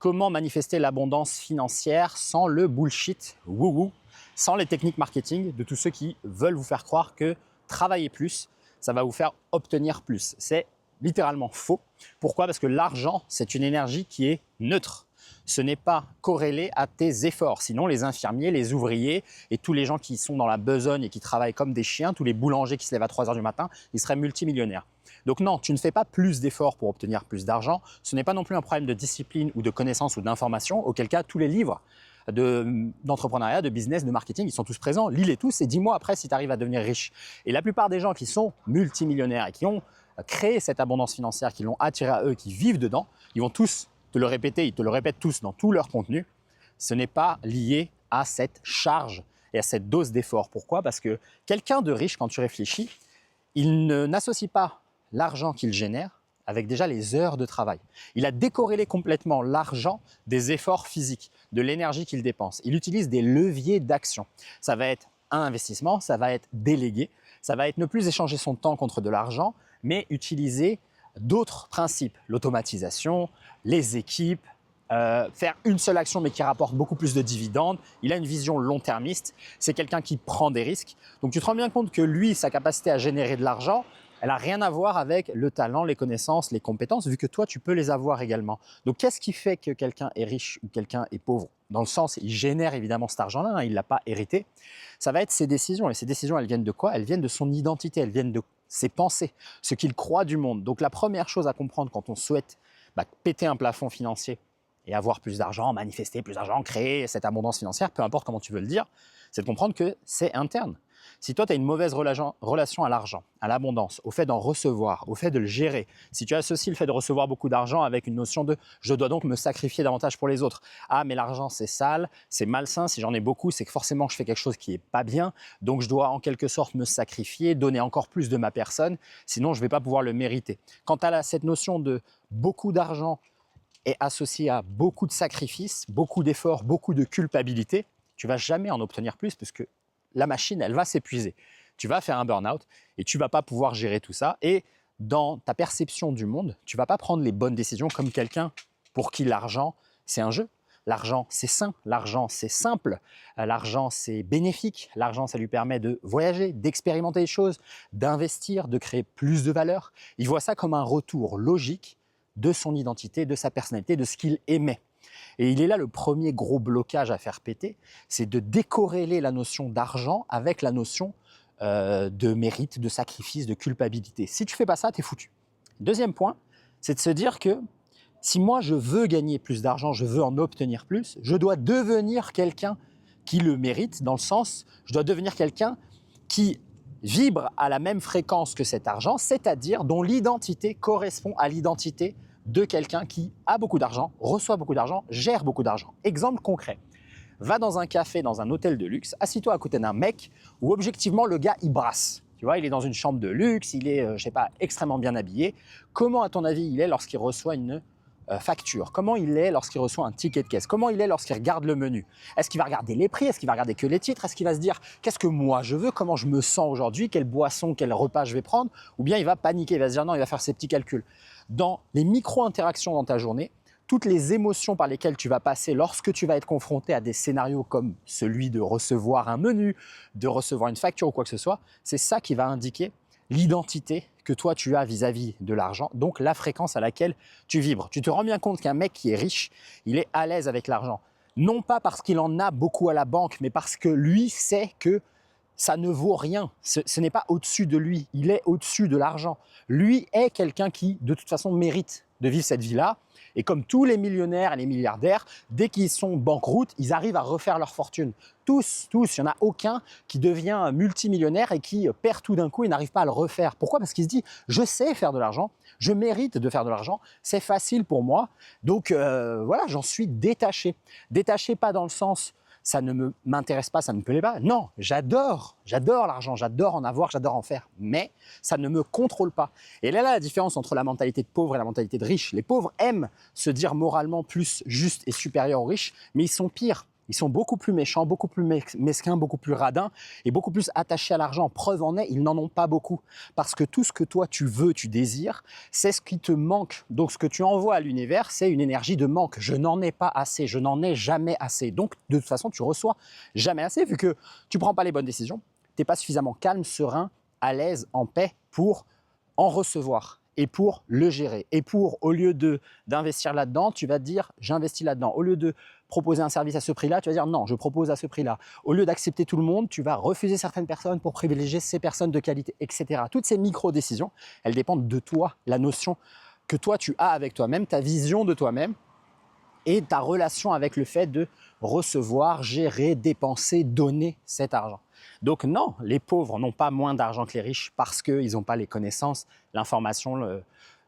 Comment manifester l'abondance financière sans le bullshit wouhou, sans les techniques marketing de tous ceux qui veulent vous faire croire que travailler plus, ça va vous faire obtenir plus. C'est littéralement faux. Pourquoi? Parce que l'argent, c'est une énergie qui est neutre. Ce n'est pas corrélé à tes efforts. Sinon, les infirmiers, les ouvriers et tous les gens qui sont dans la besogne et qui travaillent comme des chiens, tous les boulangers qui se lèvent à 3 heures du matin, ils seraient multimillionnaires. Donc non, tu ne fais pas plus d'efforts pour obtenir plus d'argent. Ce n'est pas non plus un problème de discipline ou de connaissance ou d'information, auquel cas tous les livres d'entrepreneuriat, de business, de marketing, ils sont tous présents. Lis-les tous et dis-moi après si tu arrives à devenir riche. Et la plupart des gens qui sont multimillionnaires et qui ont créé cette abondance financière, qui l'ont attirée à eux, qui vivent dedans, ils vont tous te le répéter, ils te le répètent tous dans tout leur contenu. Ce n'est pas lié à cette charge et à cette dose d'effort. Pourquoi? Parce que quelqu'un de riche, quand tu réfléchis, il n'associe pas l'argent qu'il génère avec déjà les heures de travail. Il a décorrélé complètement l'argent des efforts physiques, de l'énergie qu'il dépense. Il utilise des leviers d'action. Ça va être un investissement, ça va être délégué, ça va être ne plus échanger son temps contre de l'argent, mais utiliser d'autres principes, l'automatisation, les équipes, faire une seule action mais qui rapporte beaucoup plus de dividendes. Il a une vision long-termiste, c'est quelqu'un qui prend des risques. Donc tu te rends bien compte que lui, sa capacité à générer de l'argent, elle n'a rien à voir avec le talent, les connaissances, les compétences, vu que toi, tu peux les avoir également. Donc, qu'est-ce qui fait que quelqu'un est riche ou quelqu'un est pauvre? Dans le sens, il génère évidemment cet argent-là, hein, il ne l'a pas hérité. Ça va être ses décisions. Et ces décisions, elles viennent de quoi? Elles viennent de son identité, elles viennent de ses pensées, ce qu'il croit du monde. Donc, la première chose à comprendre quand on souhaite péter un plafond financier et avoir plus d'argent, manifester plus d'argent, créer cette abondance financière, peu importe comment tu veux le dire, c'est de comprendre que c'est interne. Si toi, tu as une mauvaise relation à l'argent, à l'abondance, au fait d'en recevoir, au fait de le gérer, si tu associes le fait de recevoir beaucoup d'argent avec une notion de « je dois donc me sacrifier davantage pour les autres ». Ah, mais l'argent, c'est sale, c'est malsain, si j'en ai beaucoup, c'est que forcément, je fais quelque chose qui n'est pas bien, donc je dois en quelque sorte me sacrifier, donner encore plus de ma personne, sinon je ne vais pas pouvoir le mériter. Quand tu as cette notion de beaucoup d'argent est associée à beaucoup de sacrifices, beaucoup d'efforts, beaucoup de culpabilité, tu ne vas jamais en obtenir plus parce que la machine, elle va s'épuiser. Tu vas faire un burn-out et tu ne vas pas pouvoir gérer tout ça. Et dans ta perception du monde, tu ne vas pas prendre les bonnes décisions comme quelqu'un pour qui l'argent, c'est un jeu. L'argent, c'est sain. L'argent, c'est simple. L'argent, c'est bénéfique. L'argent, ça lui permet de voyager, d'expérimenter les choses, d'investir, de créer plus de valeur. Il voit ça comme un retour logique de son identité, de sa personnalité, de ce qu'il aimait. Et il est là le premier gros blocage à faire péter, c'est de décorréler la notion d'argent avec la notion de mérite, de sacrifice, de culpabilité. Si tu ne fais pas ça, tu es foutu. Deuxième point, c'est de se dire que si moi je veux gagner plus d'argent, je veux en obtenir plus, je dois devenir quelqu'un qui le mérite, dans le sens, je dois devenir quelqu'un qui vibre à la même fréquence que cet argent, c'est-à-dire dont l'identité correspond à l'identité de quelqu'un qui a beaucoup d'argent, reçoit beaucoup d'argent, gère beaucoup d'argent. Exemple concret, va dans un café, dans un hôtel de luxe, assis-toi à côté d'un mec où objectivement le gars il brasse. Tu vois, il est dans une chambre de luxe, il est, je sais pas, extrêmement bien habillé. Comment à ton avis il est lorsqu'il reçoit une facture? Comment il est lorsqu'il reçoit un ticket de caisse? Comment il est lorsqu'il regarde le menu? Est-ce qu'il va regarder les prix? Est-ce qu'il va regarder que les titres? Est-ce qu'il va se dire qu'est-ce que moi je veux? Comment je me sens aujourd'hui? Quelle boisson, quel repas je vais prendre? Ou bien il va paniquer, il va se dire non, il va faire ses petits calculs. Dans les micro-interactions dans ta journée, toutes les émotions par lesquelles tu vas passer lorsque tu vas être confronté à des scénarios comme celui de recevoir un menu, de recevoir une facture ou quoi que ce soit, c'est ça qui va indiquer l'identité que toi tu as vis-à-vis de l'argent, donc la fréquence à laquelle tu vibres. Tu te rends bien compte qu'un mec qui est riche, il est à l'aise avec l'argent. Non pas parce qu'il en a beaucoup à la banque, mais parce que lui sait que ça ne vaut rien. Ce n'est pas au-dessus de lui, il est au-dessus de l'argent. Lui est quelqu'un qui, de toute façon, mérite de vivre cette vie-là. Et comme tous les millionnaires et les milliardaires, dès qu'ils sont banqueroutes, ils arrivent à refaire leur fortune. Tous, il n'y en a aucun qui devient multimillionnaire et qui perd tout d'un coup et n'arrive pas à le refaire. Pourquoi? Parce qu'il se dit, je sais faire de l'argent, je mérite de faire de l'argent, c'est facile pour moi. Donc voilà, j'en suis détaché. Détaché pas dans le sens ça ne m'intéresse pas, ça ne me plaît pas. Non, j'adore l'argent, j'adore en avoir, j'adore en faire, mais ça ne me contrôle pas. Et là, la différence entre la mentalité de pauvre et la mentalité de riche. Les pauvres aiment se dire moralement plus justes et supérieurs aux riches, mais ils sont pires. Ils sont beaucoup plus méchants, beaucoup plus mesquins, beaucoup plus radins et beaucoup plus attachés à l'argent. Preuve en est, ils n'en ont pas beaucoup. Parce que tout ce que toi tu veux, tu désires, c'est ce qui te manque. Donc ce que tu envoies à l'univers, c'est une énergie de manque. Je n'en ai pas assez, je n'en ai jamais assez. Donc de toute façon, tu reçois jamais assez vu que tu ne prends pas les bonnes décisions. Tu n'es pas suffisamment calme, serein, à l'aise, en paix pour en recevoir et pour le gérer. Et pour, au lieu d'investir là-dedans, tu vas te dire j'investis là-dedans. Au lieu de proposer un service à ce prix-là, tu vas dire non, je propose à ce prix-là. Au lieu d'accepter tout le monde, tu vas refuser certaines personnes pour privilégier ces personnes de qualité, etc. Toutes ces micro-décisions, elles dépendent de toi, la notion que toi tu as avec toi-même, ta vision de toi-même et ta relation avec le fait de recevoir, gérer, dépenser, donner cet argent. Donc non, les pauvres n'ont pas moins d'argent que les riches parce qu'ils n'ont pas les connaissances, l'information,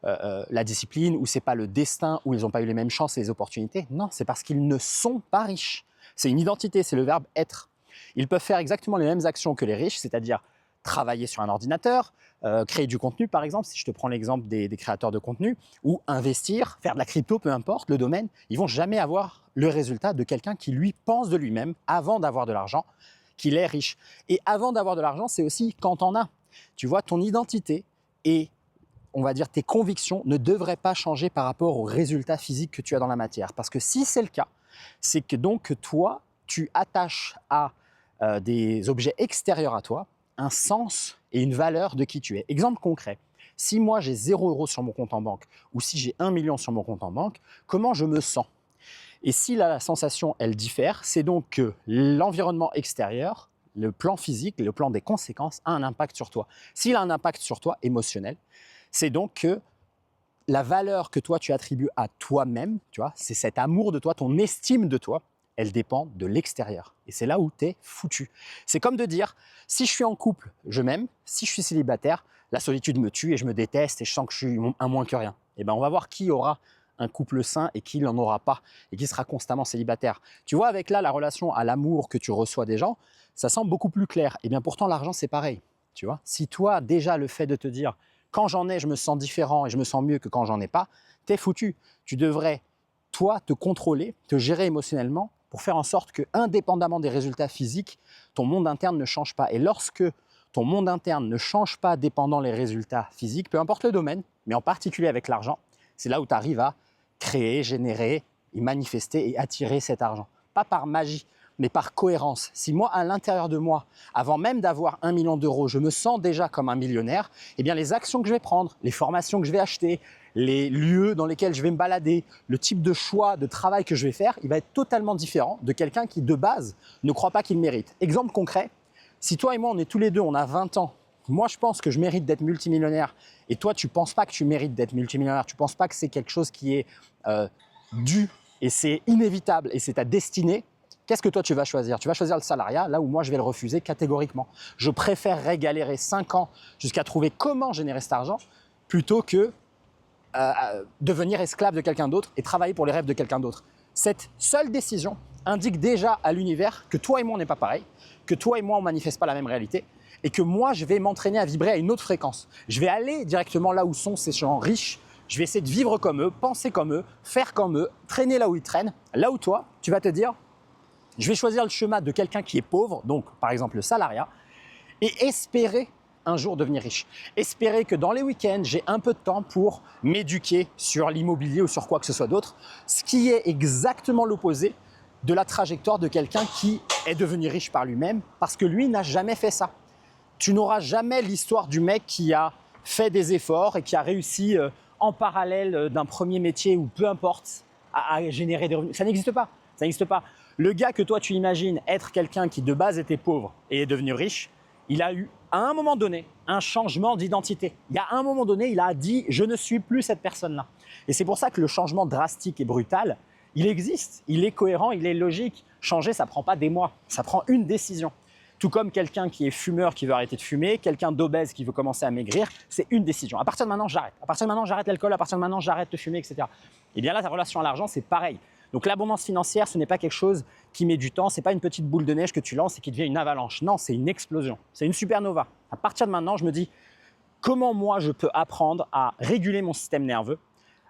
la discipline, ou c'est pas le destin, ou ils n'ont pas eu les mêmes chances et les opportunités. Non, c'est parce qu'ils ne sont pas riches. C'est une identité, c'est le verbe être. Ils peuvent faire exactement les mêmes actions que les riches, c'est-à-dire travailler sur un ordinateur, créer du contenu par exemple, si je te prends l'exemple des créateurs de contenu, ou investir, faire de la crypto, peu importe le domaine, ils vont jamais avoir le résultat de quelqu'un qui lui pense de lui-même avant d'avoir de l'argent, qu'il est riche. Et avant d'avoir de l'argent, c'est aussi quand t'en as. Tu vois, ton identité et on va dire tes convictions ne devraient pas changer par rapport aux résultats physiques que tu as dans la matière. Parce que si c'est le cas, c'est que donc toi, tu attaches à des objets extérieurs à toi un sens et une valeur de qui tu es. Exemple concret, si moi j'ai 0 € sur mon compte en banque ou si j'ai 1 million sur mon compte en banque, comment je me sens? Et si la sensation, elle diffère, c'est donc que l'environnement extérieur, le plan physique, le plan des conséquences a un impact sur toi. S'il a un impact sur toi émotionnel, c'est donc que la valeur que toi tu attribues à toi-même, tu vois, c'est cet amour de toi, ton estime de toi, elle dépend de l'extérieur. Et c'est là où tu es foutu. C'est comme de dire, si je suis en couple, je m'aime, si je suis célibataire, la solitude me tue et je me déteste et je sens que je suis un moins que rien. Et bien on va voir qui aura un couple sain et qui n'en aura pas et qui sera constamment célibataire. Tu vois, avec là, la relation à l'amour que tu reçois des gens, ça semble beaucoup plus clair. Et bien pourtant, l'argent, c'est pareil. Tu vois, si toi, déjà, le fait de te dire, quand j'en ai, je me sens différent et je me sens mieux que quand j'en ai pas, t'es foutu. Tu devrais, toi, te contrôler, te gérer émotionnellement pour faire en sorte que, indépendamment des résultats physiques, ton monde interne ne change pas. Et lorsque ton monde interne ne change pas dépendant les résultats physiques, peu importe le domaine, mais en particulier avec l'argent, c'est là où tu arrives à créer, générer, et manifester et attirer cet argent. Pas par magie, mais par cohérence. Si moi, à l'intérieur de moi, avant même d'avoir 1 million d'euros, je me sens déjà comme un millionnaire, eh bien les actions que je vais prendre, les formations que je vais acheter, les lieux dans lesquels je vais me balader, le type de choix de travail que je vais faire, il va être totalement différent de quelqu'un qui, de base, ne croit pas qu'il mérite. Exemple concret, si toi et moi, on est tous les deux, on a 20 ans, moi, je pense que je mérite d'être multimillionnaire et toi, tu ne penses pas que tu mérites d'être multimillionnaire, tu ne penses pas que c'est quelque chose qui est dû et c'est inévitable et c'est ta destinée, qu'est-ce que toi, tu vas choisir? Tu vas choisir le salariat, là où moi, je vais le refuser catégoriquement. Je préférerais galérer 5 ans jusqu'à trouver comment générer cet argent plutôt que devenir esclave de quelqu'un d'autre et travailler pour les rêves de quelqu'un d'autre. Cette seule décision indique déjà à l'univers que toi et moi, on n'est pas pareil, que toi et moi, on ne manifeste pas la même réalité et que moi, je vais m'entraîner à vibrer à une autre fréquence. Je vais aller directement là où sont ces gens riches, je vais essayer de vivre comme eux, penser comme eux, faire comme eux, traîner là où ils traînent, là où toi, tu vas te dire, je vais choisir le chemin de quelqu'un qui est pauvre, donc par exemple le salariat, et espérer un jour devenir riche. Espérer que dans les week-ends, j'ai un peu de temps pour m'éduquer sur l'immobilier ou sur quoi que ce soit d'autre, ce qui est exactement l'opposé de la trajectoire de quelqu'un qui est devenu riche par lui-même parce que lui n'a jamais fait ça. Tu n'auras jamais l'histoire du mec qui a fait des efforts et qui a réussi en parallèle d'un premier métier ou peu importe à générer des revenus. Ça n'existe pas. Ça n'existe pas. Le gars que toi tu imagines être quelqu'un qui de base était pauvre et est devenu riche, il a eu à un moment donné un changement d'identité. Il y a un moment donné, il a dit « je ne suis plus cette personne-là ». Et c'est pour ça que le changement drastique et brutal, il existe, il est cohérent, il est logique. Changer, ça ne prend pas des mois, ça prend une décision. Tout comme quelqu'un qui est fumeur qui veut arrêter de fumer, quelqu'un d'obèse qui veut commencer à maigrir, c'est une décision. À partir de maintenant, j'arrête. À partir de maintenant, j'arrête l'alcool. À partir de maintenant, j'arrête de fumer, etc. Et bien là, ta relation à l'argent, c'est pareil. Donc l'abondance financière, ce n'est pas quelque chose qui met du temps, ce n'est pas une petite boule de neige que tu lances et qui devient une avalanche. Non, c'est une explosion, c'est une supernova. À partir de maintenant, je me dis comment moi je peux apprendre à réguler mon système nerveux,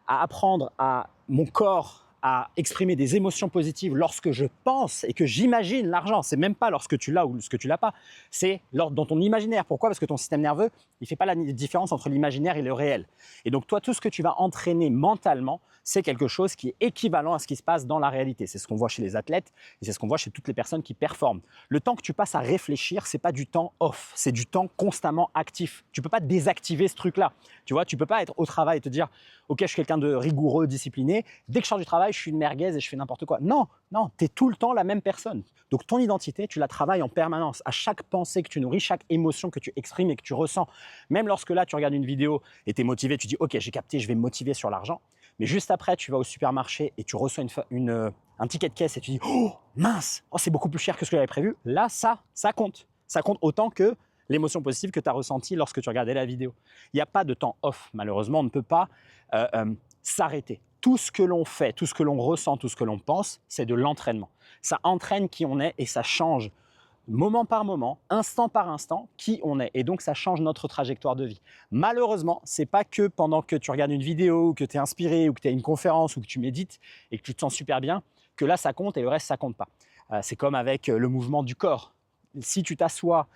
à apprendre à mon corps à exprimer des émotions positives lorsque je pense et que j'imagine l'argent. C'est même pas lorsque tu l'as ou lorsque tu l'as pas. C'est dans ton imaginaire. Pourquoi? Parce que ton système nerveux, il fait pas la différence entre l'imaginaire et le réel. Et donc toi, tout ce que tu vas entraîner mentalement, c'est quelque chose qui est équivalent à ce qui se passe dans la réalité. C'est ce qu'on voit chez les athlètes et c'est ce qu'on voit chez toutes les personnes qui performent. Le temps que tu passes à réfléchir, c'est pas du temps off, c'est du temps constamment actif. Tu peux pas désactiver ce truc-là. Tu vois, tu peux pas être au travail et te dire OK, je suis quelqu'un de rigoureux, discipliné. Dès que je sors du travail, je suis une merguez et je fais n'importe quoi. Non, non, tu es tout le temps la même personne. Donc ton identité, tu la travailles en permanence. À chaque pensée que tu nourris, chaque émotion que tu exprimes et que tu ressens. Même lorsque là, tu regardes une vidéo et tu es motivé, tu dis OK, j'ai capté, je vais me motiver sur l'argent. Mais juste après, tu vas au supermarché et tu reçois un ticket de caisse et tu dis oh mince, oh, c'est beaucoup plus cher que ce que j'avais prévu. Là, ça compte. Ça compte autant que l'émotion positive que tu as ressentie lorsque tu regardais la vidéo. Il n'y a pas de temps off, malheureusement, on ne peut pas s'arrêter. Tout ce que l'on fait, tout ce que l'on ressent, tout ce que l'on pense, c'est de l'entraînement. Ça entraîne qui on est et ça change moment par moment, instant par instant, qui on est. Et donc, ça change notre trajectoire de vie. Malheureusement, c'est pas que pendant que tu regardes une vidéo, ou que tu es inspiré, ou que tu as une conférence, ou que tu médites et que tu te sens super bien, que là, ça compte et le reste, ça compte pas. C'est comme avec le mouvement du corps. Si tu t'assois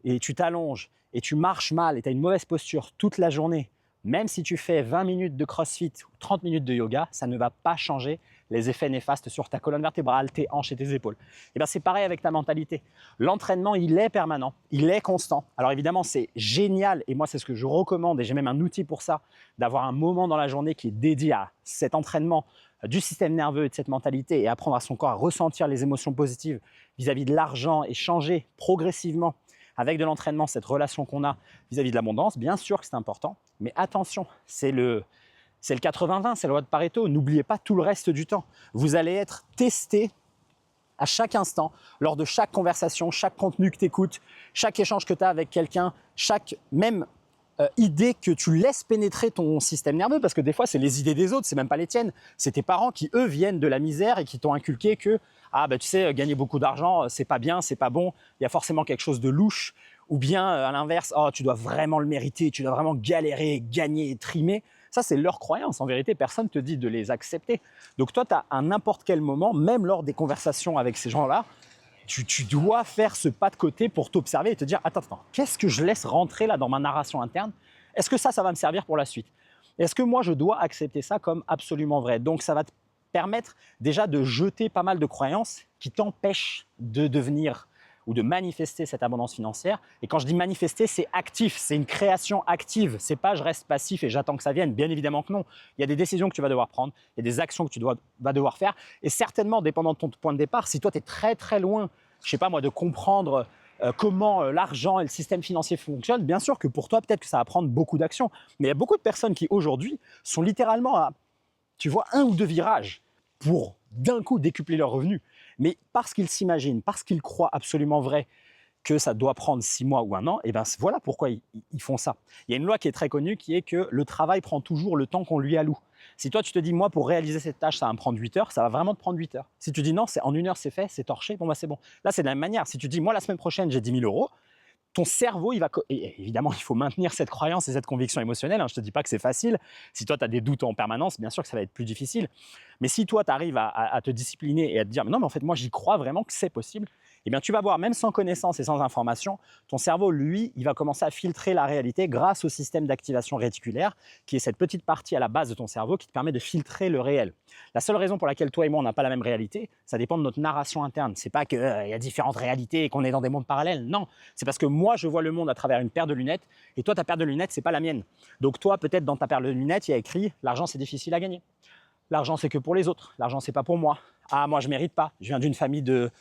et tu t'allonges et tu marches mal et tu as une mauvaise posture toute la journée, même si tu fais 20 minutes de crossfit ou 30 minutes de yoga, ça ne va pas changer les effets néfastes sur ta colonne vertébrale, tes hanches et tes épaules. Et bien c'est pareil avec ta mentalité. L'entraînement, il est permanent, il est constant. Alors évidemment, c'est génial et moi, c'est ce que je recommande et j'ai même un outil pour ça, d'avoir un moment dans la journée qui est dédié à cet entraînement du système nerveux et de cette mentalité et apprendre à son corps à ressentir les émotions positives vis-à-vis de l'argent et changer progressivement avec de l'entraînement cette relation qu'on a vis-à-vis de l'abondance. Bien sûr que c'est important, mais attention, c'est le 80-20, c'est la loi de Pareto. N'oubliez pas tout le reste du temps. Vous allez être testé à chaque instant, lors de chaque conversation, chaque contenu que tu écoutes, chaque échange que tu as avec quelqu'un, chaque même idée que tu laisses pénétrer ton système nerveux, parce que des fois, c'est les idées des autres, c'est même pas les tiennes. C'est tes parents qui, eux, viennent de la misère et qui t'ont inculqué que tu sais, gagner beaucoup d'argent, c'est pas bien, c'est pas bon, il y a forcément quelque chose de louche. Ou bien, à l'inverse, tu dois vraiment le mériter, tu dois vraiment galérer, gagner, trimer. Ça, c'est leur croyance. En vérité, personne ne te dit de les accepter. Donc toi, tu as à n'importe quel moment, même lors des conversations avec ces gens-là, tu dois faire ce pas de côté pour t'observer et te dire attends, qu'est-ce que je laisse rentrer là dans ma narration interne? Est-ce que ça va me servir pour la suite? Est-ce que moi, je dois accepter ça comme absolument vrai? Donc, ça va te permettre déjà de jeter pas mal de croyances qui t'empêchent de devenir ou de manifester cette abondance financière. Et quand je dis manifester, c'est actif, c'est une création active. C'est pas je reste passif et j'attends que ça vienne. Bien évidemment que non. Il y a des décisions que tu vas devoir prendre, il y a des actions que tu vas devoir faire. Et certainement, dépendant de ton point de départ, si toi tu es très très loin, je sais pas moi, de comprendre comment l'argent et le système financier fonctionnent, bien sûr que pour toi, peut-être que ça va prendre beaucoup d'actions. Mais il y a beaucoup de personnes qui aujourd'hui sont littéralement à, tu vois, 1 ou 2 virages pour d'un coup décupler leurs revenus. Mais parce qu'ils s'imaginent, parce qu'ils croient absolument vrai que ça doit prendre 6 mois ou 1 an, et bien voilà pourquoi ils font ça. Il y a une loi qui est très connue qui est que le travail prend toujours le temps qu'on lui alloue. Si toi tu te dis moi pour réaliser cette tâche ça va me prendre 8 heures, ça va vraiment te prendre 8 heures. Si tu dis non, c'est en 1 heure c'est fait, c'est torché, bon bah c'est bon. Là c'est de la même manière, si tu dis moi la semaine prochaine j'ai 10 000 euros, ton cerveau, et évidemment, il faut maintenir cette croyance et cette conviction émotionnelle. Je ne te dis pas que c'est facile. Si toi, tu as des doutes en permanence, bien sûr que ça va être plus difficile. Mais si toi, tu arrives à te discipliner et à te dire, mais non, mais en fait, moi, j'y crois vraiment que c'est possible, eh bien, tu vas voir, même sans connaissance et sans information, ton cerveau, lui, il va commencer à filtrer la réalité grâce au système d'activation réticulaire, qui est cette petite partie à la base de ton cerveau qui te permet de filtrer le réel. La seule raison pour laquelle toi et moi, on n'a pas la même réalité, ça dépend de notre narration interne. C'est pas qu'il y a différentes réalités et qu'on est dans des mondes parallèles. Non, c'est parce que moi, je vois le monde à travers une paire de lunettes et toi, ta paire de lunettes, c'est pas la mienne. Donc toi, peut-être dans ta paire de lunettes, il y a écrit « l'argent, c'est difficile à gagner ». L'argent, c'est que pour les autres. L'argent, c'est pas pour moi. Ah, moi, je mérite pas. Je viens d'une famille de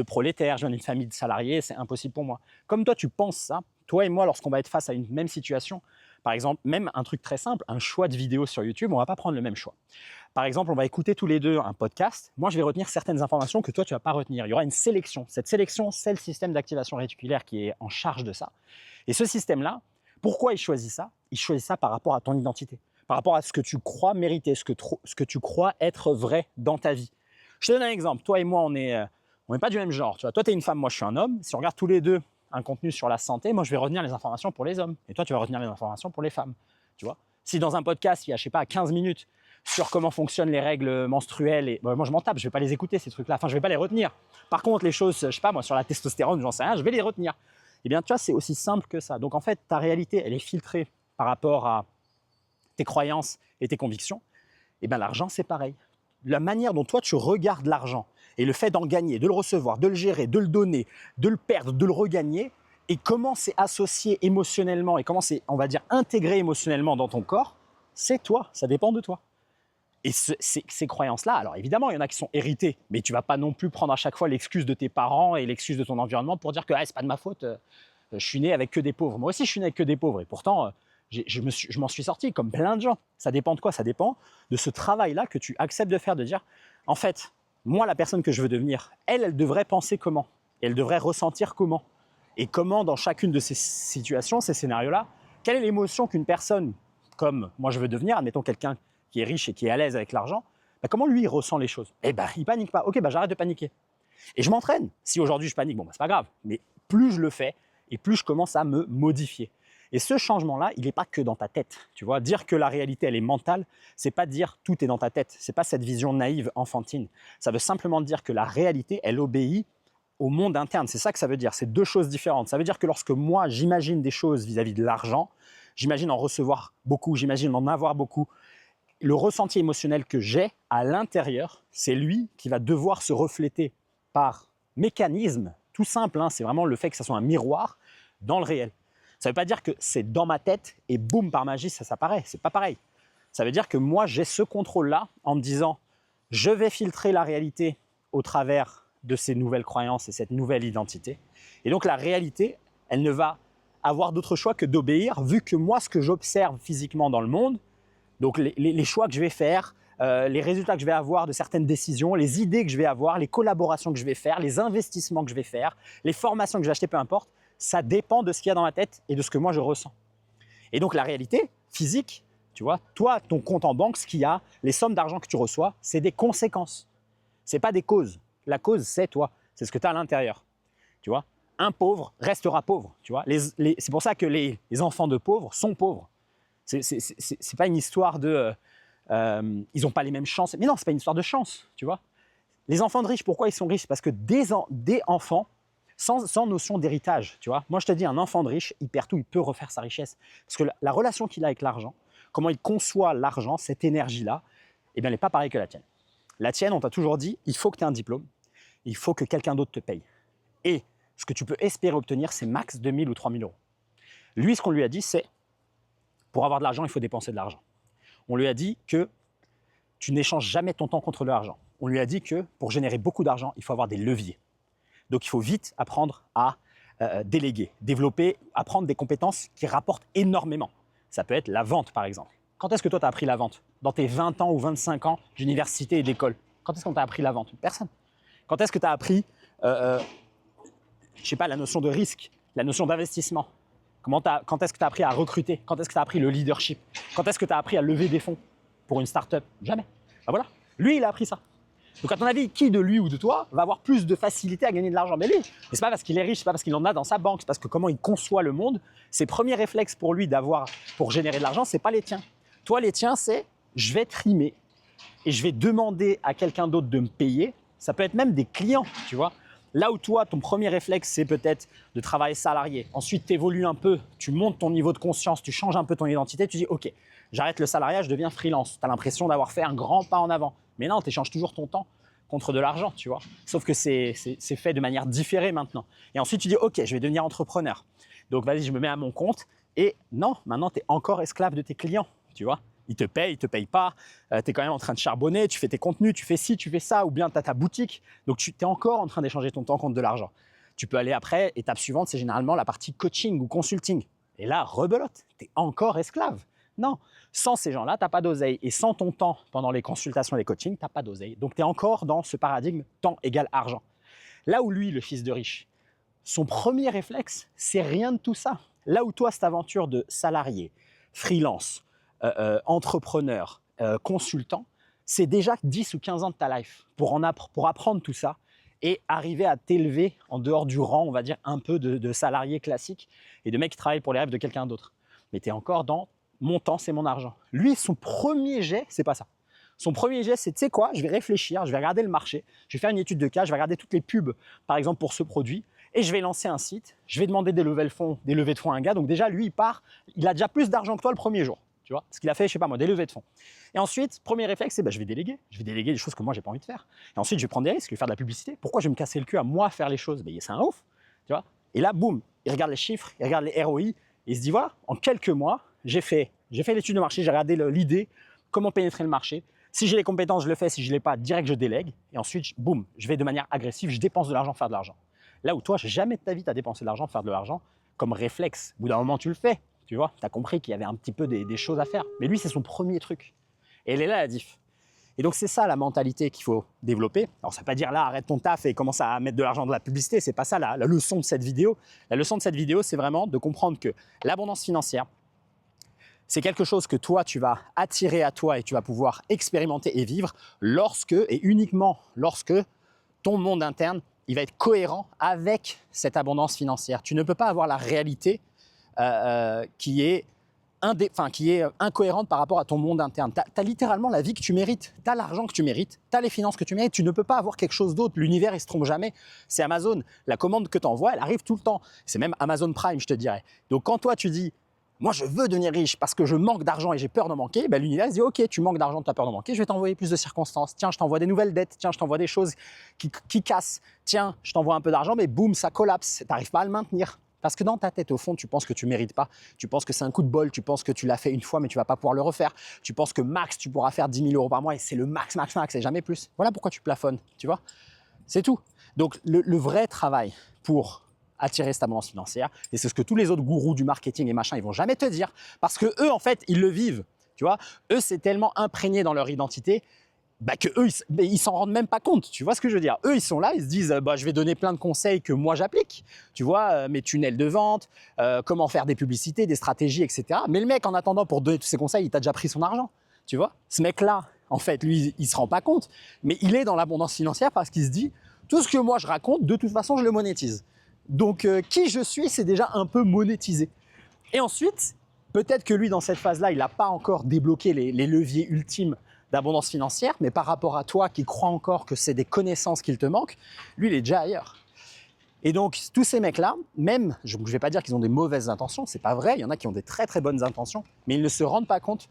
prolétaires, je viens d'une famille de salariés, c'est impossible pour moi. Comme toi, tu penses ça, toi et moi, lorsqu'on va être face à une même situation, par exemple, même un truc très simple, un choix de vidéo sur YouTube, on ne va pas prendre le même choix. Par exemple, on va écouter tous les deux un podcast. Moi, je vais retenir certaines informations que toi, tu ne vas pas retenir. Il y aura une sélection. Cette sélection, c'est le système d'activation réticulaire qui est en charge de ça. Et ce système-là, pourquoi il choisit ça? Il choisit ça par rapport à ton identité, par rapport à ce que tu crois mériter, ce que tu crois être vrai dans ta vie. Je te donne un exemple. Toi et moi, on n'est pas du même genre. Tu vois, toi, tu es une femme, moi, je suis un homme. Si on regarde tous les deux un contenu sur la santé, moi, je vais retenir les informations pour les hommes. Et toi, tu vas retenir les informations pour les femmes. Tu vois, si dans un podcast, il y a, je sais pas, 15 minutes sur comment fonctionnent les règles menstruelles. Et moi, je m'en tape, je ne vais pas les écouter, ces trucs-là. Enfin, je ne vais pas les retenir. Par contre, les choses, je ne sais pas, moi, sur la testostérone, j'en sais rien, je vais les retenir. Eh bien, tu vois, c'est aussi simple que ça. Donc, en fait, ta réalité, elle est filtrée par rapport à tes croyances et tes convictions. Eh bien, l'argent, c'est pareil. La manière dont toi, tu regardes l'argent et le fait d'en gagner, de le recevoir, de le gérer, de le donner, de le perdre, de le regagner, et comment c'est associé émotionnellement et comment c'est, on va dire, intégré émotionnellement dans ton corps, c'est toi, ça dépend de toi. Et ces croyances-là, alors évidemment, il y en a qui sont héritées, mais tu ne vas pas non plus prendre à chaque fois l'excuse de tes parents et l'excuse de ton environnement pour dire que c'est pas de ma faute, je suis né avec que des pauvres. Moi aussi, je suis né avec que des pauvres, et pourtant, je m'en suis sorti comme plein de gens. Ça dépend de quoi? Ça dépend de ce travail-là que tu acceptes de faire, de dire, en fait, moi, la personne que je veux devenir, elle devrait penser comment? Elle devrait ressentir comment? Et comment, dans chacune de ces situations, ces scénarios-là, quelle est l'émotion qu'une personne, comme moi je veux devenir, admettons quelqu'un qui est riche et qui est à l'aise avec l'argent, comment lui il ressent les choses? Eh ben, il panique pas. Ok, j'arrête de paniquer. Et je m'entraîne. Si aujourd'hui je panique, c'est pas grave. Mais plus je le fais, et plus je commence à me modifier. Et ce changement-là, il n'est pas que dans ta tête. Tu vois, dire que la réalité, elle est mentale, c'est pas dire tout est dans ta tête. C'est pas cette vision naïve, enfantine. Ça veut simplement dire que la réalité, elle obéit au monde interne. C'est ça que ça veut dire. C'est deux choses différentes. Ça veut dire que lorsque moi, j'imagine des choses vis-à-vis de l'argent, j'imagine en recevoir beaucoup, j'imagine en avoir beaucoup, le ressenti émotionnel que j'ai à l'intérieur, c'est lui qui va devoir se refléter par mécanisme, tout simple, c'est vraiment le fait que ça soit un miroir dans le réel. Ça ne veut pas dire que c'est dans ma tête et boum, par magie, ça s'apparaît. C'est pas pareil. Ça veut dire que moi, j'ai ce contrôle-là en me disant, je vais filtrer la réalité au travers de ces nouvelles croyances et cette nouvelle identité. Et donc, la réalité, elle ne va avoir d'autre choix que d'obéir, vu que moi, ce que j'observe physiquement dans le monde, donc les choix que je vais faire, les résultats que je vais avoir de certaines décisions, les idées que je vais avoir, les collaborations que je vais faire, les investissements que je vais faire, les formations que je vais acheter, peu importe, ça dépend de ce qu'il y a dans ma tête et de ce que moi je ressens. Et donc la réalité physique, tu vois, toi, ton compte en banque, ce qu'il y a, les sommes d'argent que tu reçois, c'est des conséquences. Ce n'est pas des causes. La cause, c'est toi. C'est ce que tu as à l'intérieur. Tu vois, un pauvre restera pauvre. Tu vois, c'est pour ça que les enfants de pauvres sont pauvres. C'est pas une histoire de ils n'ont pas les mêmes chances. Mais non, c'est pas une histoire de chance, tu vois. Les enfants de riches, pourquoi ils sont riches? Parce que des enfants sans notion d'héritage, tu vois. Moi, je te dis, un enfant de riche, il perd tout, il peut refaire sa richesse. Parce que la relation qu'il a avec l'argent, comment il conçoit l'argent, cette énergie-là, eh bien, elle n'est pas pareille que la tienne. La tienne, on t'a toujours dit, il faut que tu aies un diplôme, il faut que quelqu'un d'autre te paye. Et ce que tu peux espérer obtenir, c'est max 2 000 ou 3 000 euros. Lui, ce qu'on lui a dit, c'est pour avoir de l'argent, il faut dépenser de l'argent. On lui a dit que tu n'échanges jamais ton temps contre de l'argent. On lui a dit que pour générer beaucoup d'argent, il faut avoir des leviers. Donc, il faut vite apprendre à déléguer, développer, apprendre des compétences qui rapportent énormément. Ça peut être la vente, par exemple. Quand est-ce que toi, tu as appris la vente? Dans tes 20 ans ou 25 ans d'université et d'école. Quand est-ce qu'on t'a appris la vente? Personne. Quand est-ce que tu as appris, je sais pas, la notion de risque, la notion d'investissement? Quand est-ce que tu as appris à recruter? Quand est-ce que tu as appris le leadership? Quand est-ce que tu as appris à lever des fonds pour une start-up? Jamais. Voilà. Lui, il a appris ça. Donc, à ton avis, qui de lui ou de toi va avoir plus de facilité à gagner de l'argent? Mais lui. Et c'est pas parce qu'il est riche, c'est pas parce qu'il en a dans sa banque, c'est parce que comment il conçoit le monde, ses premiers réflexes pour lui pour générer de l'argent, c'est pas les tiens. Toi, les tiens, c'est je vais trimer et je vais demander à quelqu'un d'autre de me payer. Ça peut être même des clients, tu vois. Là où toi, ton premier réflexe, c'est peut-être de travailler salarié. Ensuite, tu évolues un peu, tu montes ton niveau de conscience, tu changes un peu ton identité, tu dis « Ok, j'arrête le salariat, je deviens freelance. » Tu as l'impression d'avoir fait un grand pas en avant. Mais non, tu échanges toujours ton temps contre de l'argent, tu vois. Sauf que c'est fait de manière différée maintenant. Et ensuite, tu dis « Ok, je vais devenir entrepreneur. » Donc, vas-y, je me mets à mon compte. Et non, maintenant, tu es encore esclave de tes clients, tu vois. Ils te payent pas, tu es quand même en train de charbonner, tu fais tes contenus, tu fais ci, tu fais ça, ou bien tu as ta boutique. Donc, tu es encore en train d'échanger ton temps contre de l'argent. Tu peux aller après, étape suivante, c'est généralement la partie coaching ou consulting. Et là, rebelote, tu es encore esclave. Non, sans ces gens-là, tu n'as pas d'oseille. Et sans ton temps pendant les consultations et les coachings, tu n'as pas d'oseille. Donc, tu es encore dans ce paradigme temps égale argent. Là où lui, le fils de riche, son premier réflexe, c'est rien de tout ça. Là où toi, cette aventure de salarié, freelance, entrepreneur, consultant, c'est déjà 10 ou 15 ans de ta life pour apprendre tout ça et arriver à t'élever en dehors du rang, on va dire, un peu de salarié classique et de mec qui travaille pour les rêves de quelqu'un d'autre. Mais tu es encore dans mon temps, c'est mon argent. Lui, son premier jet, c'est pas ça. Son premier geste, c'est, tu sais quoi, je vais réfléchir, je vais regarder le marché, je vais faire une étude de cas, je vais regarder toutes les pubs, par exemple, pour ce produit, et je vais lancer un site, je vais demander des levées de fonds à un gars. Donc déjà, lui, il part, il a déjà plus d'argent que toi le premier jour, tu vois, parce qu'il a fait, je sais pas moi, des levées de fonds. Et ensuite, premier réflexe, c'est je vais déléguer des choses que moi, j'ai pas envie de faire. Et ensuite, je vais prendre des risques, je vais faire de la publicité. Pourquoi je vais me casser le cul à moi faire les choses? C'est un ouf, tu vois. Et là, boum, il regarde les chiffres, il regarde les ROI, et il se dit, voilà, en quelques mois, j'ai fait l'étude de marché, j'ai regardé l'idée, comment pénétrer le marché. Si j'ai les compétences, je le fais. Si je ne l'ai pas, direct, je délègue. Et ensuite, boum, je vais de manière agressive, je dépense de l'argent, faire de l'argent. Là où toi, jamais de ta vie, tu as dépensé de l'argent, faire de l'argent, comme réflexe. Au bout d'un moment, tu le fais. Tu vois, tu as compris qu'il y avait un petit peu des choses à faire. Mais lui, c'est son premier truc. Et elle est là, la diff. Et donc, c'est ça la mentalité qu'il faut développer. Alors, ça ne veut pas dire là, arrête ton taf et commence à mettre de l'argent dans la publicité. Ce n'est pas ça la leçon de cette vidéo. La leçon de cette vidéo, c'est vraiment de comprendre que l'abondance financière, c'est quelque chose que toi, tu vas attirer à toi et tu vas pouvoir expérimenter et vivre lorsque et uniquement lorsque ton monde interne, il va être cohérent avec cette abondance financière. Tu ne peux pas avoir la réalité qui est incohérente par rapport à ton monde interne. Tu as littéralement la vie que tu mérites, tu as l'argent que tu mérites, tu as les finances que tu mérites, tu ne peux pas avoir quelque chose d'autre. L'univers, il ne se trompe jamais. C'est Amazon. La commande que tu envoies, elle arrive tout le temps. C'est même Amazon Prime, je te dirais. Donc quand toi, tu dis moi, je veux devenir riche parce que je manque d'argent et j'ai peur d'en manquer, l'univers se dit ok, tu manques d'argent, tu as peur d'en manquer, je vais t'envoyer plus de circonstances. Tiens, je t'envoie des nouvelles dettes. Tiens, je t'envoie des choses qui cassent. Tiens, je t'envoie un peu d'argent, mais boum, ça collapse. Tu n'arrives pas à le maintenir. Parce que dans ta tête, au fond, tu penses que tu ne mérites pas. Tu penses que c'est un coup de bol. Tu penses que tu l'as fait une fois, mais tu ne vas pas pouvoir le refaire. Tu penses que max, tu pourras faire 10 000 euros par mois et c'est le max, max, max et jamais plus. Voilà pourquoi tu plafonnes, tu vois. C'est tout. Donc, le vrai travail pour attirer cette abondance financière, et c'est ce que tous les autres gourous du marketing et machin, ils vont jamais te dire, parce que eux, en fait, ils le vivent, tu vois. Eux, c'est tellement imprégné dans leur identité que eux, ils s'en rendent même pas compte, tu vois ce que je veux dire. Eux, ils sont là, ils se disent, je vais donner plein de conseils que moi j'applique, tu vois, mes tunnels de vente, comment faire des publicités, des stratégies, etc. Mais le mec, en attendant, pour donner tous ces conseils, il t'a déjà pris son argent, tu vois. Ce mec-là, en fait, lui, il se rend pas compte, mais il est dans l'abondance financière parce qu'il se dit, tout ce que moi je raconte, de toute façon, je le monétise. Donc, qui je suis, c'est déjà un peu monétisé. Et ensuite, peut-être que lui, dans cette phase-là, il n'a pas encore débloqué les leviers ultimes d'abondance financière, mais par rapport à toi qui crois encore que c'est des connaissances qu'il te manque, lui, il est déjà ailleurs. Et donc, tous ces mecs-là, même, je ne vais pas dire qu'ils ont des mauvaises intentions, c'est pas vrai, il y en a qui ont des très très bonnes intentions, mais ils ne se rendent pas compte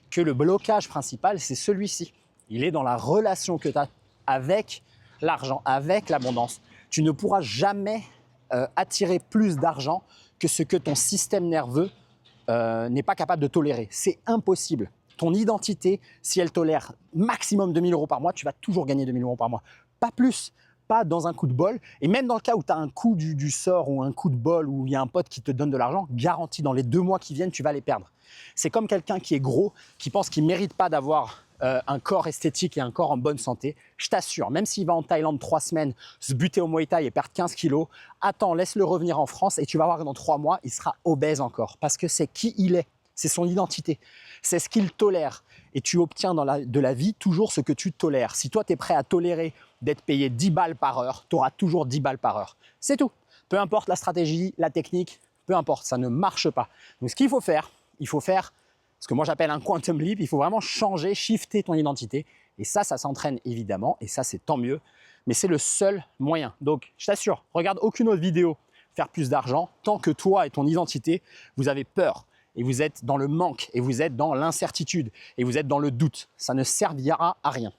que le blocage principal, c'est celui-ci. Il est dans la relation que tu as avec l'argent, avec l'abondance. Tu ne pourras jamais attirer plus d'argent que ce que ton système nerveux n'est pas capable de tolérer. C'est impossible. Ton identité, si elle tolère maximum 2 000 euros par mois, tu vas toujours gagner 2 000 euros par mois. Pas plus, pas dans un coup de bol. Et même dans le cas où tu as un coup du sort ou un coup de bol où il y a un pote qui te donne de l'argent, garanti, dans les 2 mois qui viennent, tu vas les perdre. C'est comme quelqu'un qui est gros, qui pense qu'il ne mérite pas d'avoir un corps esthétique et un corps en bonne santé. Je t'assure, même s'il va en Thaïlande 3 semaines, se buter au Muay Thai et perdre 15 kilos, attends, laisse-le revenir en France et tu vas voir que dans 3 mois, il sera obèse encore. Parce que c'est qui il est, c'est son identité, c'est ce qu'il tolère. Et tu obtiens de la vie toujours ce que tu tolères. Si toi, tu es prêt à tolérer d'être payé 10 balles par heure, tu auras toujours 10 balles par heure. C'est tout. Peu importe la stratégie, la technique, peu importe, ça ne marche pas. Donc, ce qu'il faut faire, il faut faire ce que moi j'appelle un quantum leap. Il faut vraiment changer, shifter ton identité. Et ça s'entraîne évidemment. Et ça, c'est tant mieux. Mais c'est le seul moyen. Donc, je t'assure, regarde aucune autre vidéo faire plus d'argent tant que toi et ton identité, vous avez peur. Et vous êtes dans le manque. Et vous êtes dans l'incertitude. Et vous êtes dans le doute. Ça ne servira à rien.